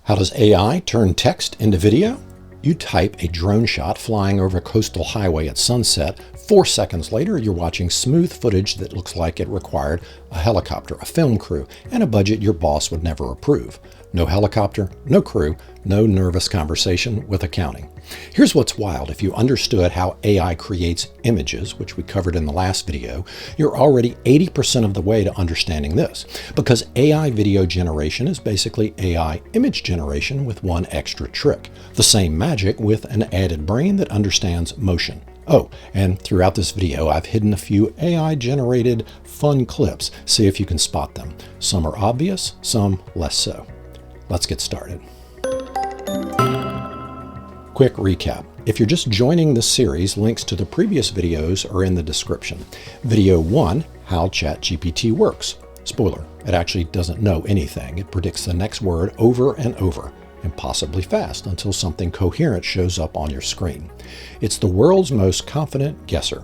How does AI turn text into video? You type a drone shot flying over a coastal highway at sunset. 4 seconds later, you're watching smooth footage that looks like it required a helicopter, a film crew, and a budget your boss would never approve. No helicopter, no crew, no nervous conversation with accounting. Here's what's wild. If you understood how AI creates images, which we covered in the last video, you're already 80% of the way to understanding this. Because AI video generation is basically AI image generation with one extra trick. The same magic with an added brain that understands motion. Oh, and throughout this video, I've hidden a few AI-generated fun clips. See if you can spot them. Some are obvious, some less so. Let's get started. Quick recap. If you're just joining this series, links to the previous videos are in the description. Video 1, how ChatGPT works. Spoiler, it actually doesn't know anything. It predicts the next word over and over, impossibly fast, until something coherent shows up on your screen. It's the world's most confident guesser.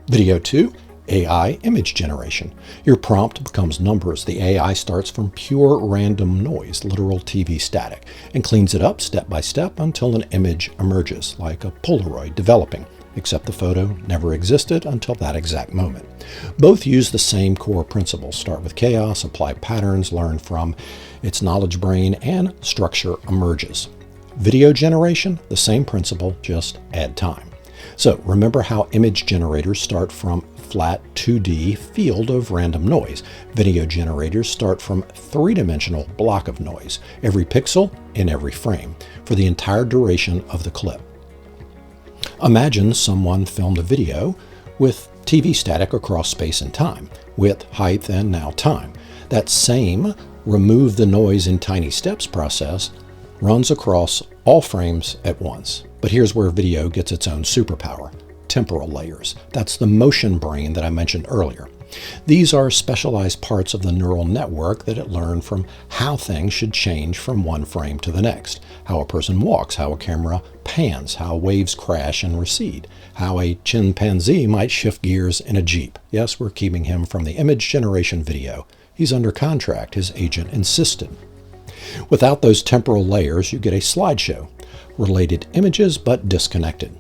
Video 2, AI image generation. Your prompt becomes numbers. The AI starts from pure random noise, literal TV static, and cleans it up step by step until an image emerges, like a Polaroid developing, except the photo never existed until that exact moment. Both use the same core principles. Start with chaos, apply patterns, learn from its knowledge brain, and structure emerges. Video generation, the same principle, just add time. So remember how image generators start from flat 2D field of random noise. Video generators start from three-dimensional block of noise, every pixel in every frame, for the entire duration of the clip. Imagine someone filmed a video with TV static across space and time, width, height, and now time. That same remove the noise in tiny steps process runs across all frames at once. But here's where video gets its own superpower. Temporal layers. That's the motion brain that I mentioned earlier. These are specialized parts of the neural network that it learned from how things should change from one frame to the next. How a person walks, how a camera pans, how waves crash and recede, how a chimpanzee might shift gears in a Jeep. Yes, we're keeping him from the image generation video. He's under contract, his agent insisted. Without those temporal layers, you get a slideshow. Related images, but disconnected.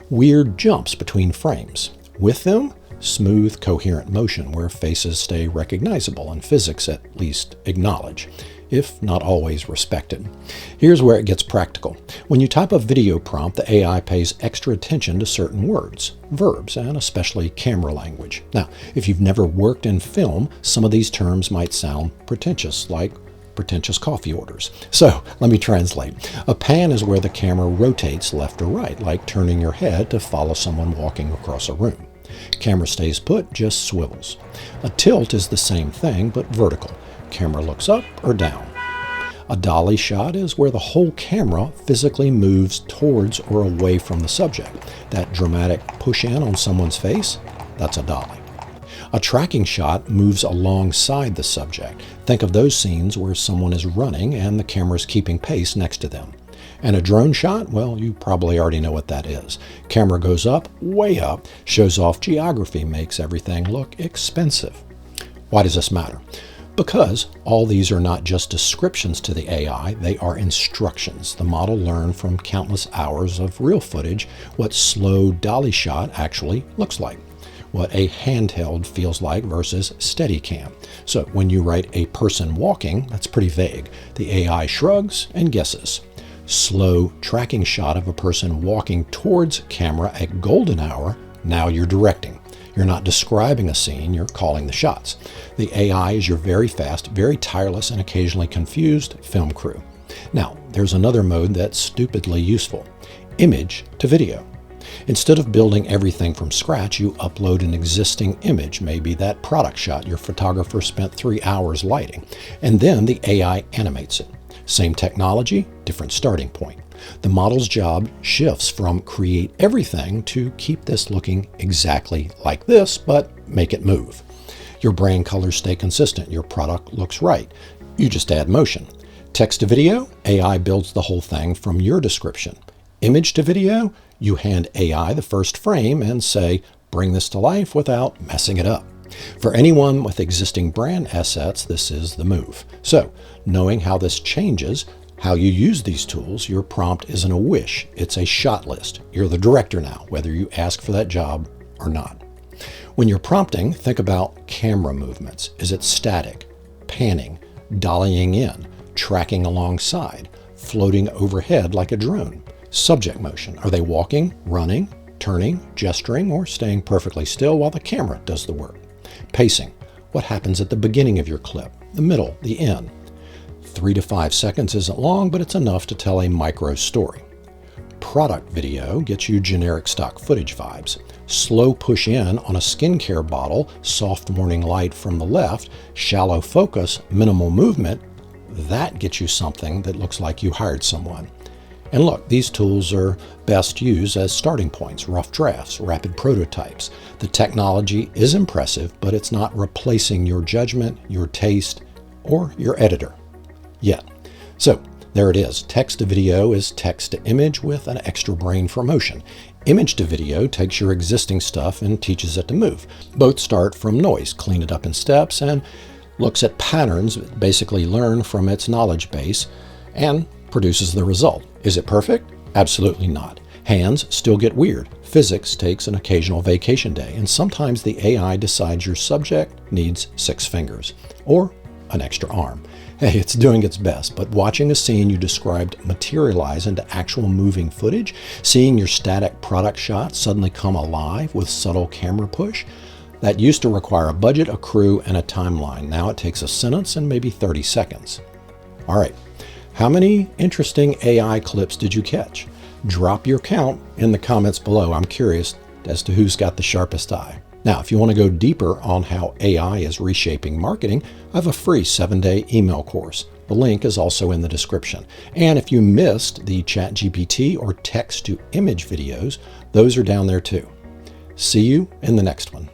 Weird jumps between frames. With them, smooth, coherent motion where faces stay recognizable and physics at least acknowledge, if not always respected. Here's where it gets practical. When you type a video prompt, the AI pays extra attention to certain words, verbs, and especially camera language. Now, if you've never worked in film, some of these terms might sound pretentious, like pretentious coffee orders. So let me translate. A pan is where the camera rotates left or right, like turning your head to follow someone walking across a room. Camera stays put, just swivels. A tilt is the same thing, but vertical. Camera looks up or down. A dolly shot is where the whole camera physically moves towards or away from the subject. That dramatic push in on someone's face, that's a dolly. A tracking shot moves alongside the subject. Think of those scenes where someone is running and the camera's keeping pace next to them. And a drone shot, well, you probably already know what that is. Camera goes up, way up, shows off geography, makes everything look expensive. Why does this matter? Because all these are not just descriptions to the AI, they are instructions. The model learned from countless hours of real footage what slow dolly shot actually looks like, what a handheld feels like versus Steadicam. So when you write a person walking, that's pretty vague. The AI shrugs and guesses. Slow tracking shot of a person walking towards camera at golden hour, now you're directing. You're not describing a scene, you're calling the shots. The AI is your very fast, very tireless, and occasionally confused film crew. Now, there's another mode that's stupidly useful. Image to video. Instead of building everything from scratch, you upload an existing image, maybe that product shot your photographer spent 3 hours lighting, and then the AI animates it. Same technology, different starting point. The model's job shifts from create everything to keep this looking exactly like this, but make it move. Your brand colors stay consistent, your product looks right. You just add motion. Text to video, AI builds the whole thing from your description. Image to video, you hand AI the first frame and say, bring this to life without messing it up. For anyone with existing brand assets, this is the move. So, knowing how this changes, How you use these tools, your prompt isn't a wish, it's a shot list. You're the director now, whether you ask for that job or not. When you're prompting, think about camera movements. Is it static, panning, dollying in, tracking alongside, floating overhead like a drone? Subject motion. Are they walking, running, turning, gesturing, or staying perfectly still while the camera does the work? Pacing. What happens at the beginning of your clip, the middle, the end? 3 to 5 seconds isn't long, but it's enough to tell a micro story. Product video gets you generic stock footage vibes. Slow push in on a skincare bottle, soft morning light from the left, shallow focus, minimal movement. That gets you something that looks like you hired someone. And look, these tools are best used as starting points, rough drafts, rapid prototypes. The technology is impressive, but it's not replacing your judgment, your taste, or your editor yet. So there it is. Text to video is text to image with an extra brain for motion. Image to video takes your existing stuff and teaches it to move. Both start from noise, clean it up in steps, and looks at patterns, basically learn from its knowledge base, and produces the result. Is it perfect? Absolutely not. Hands still get weird. Physics takes an occasional vacation day, and sometimes the AI decides your subject needs 6 fingers or an extra arm. Hey, it's doing its best, but watching a scene you described materialize into actual moving footage, seeing your static product shot suddenly come alive with subtle camera push, that used to require a budget, a crew, and a timeline. Now it takes a sentence and maybe 30 seconds. All right, how many interesting AI clips did you catch? Drop your count in the comments below. I'm curious as to who's got the sharpest eye. Now, if you want to go deeper on how AI is reshaping marketing, I have a free 7-day email course. The link is also in the description. And if you missed the ChatGPT or text-to-image videos, those are down there too. See you in the next one.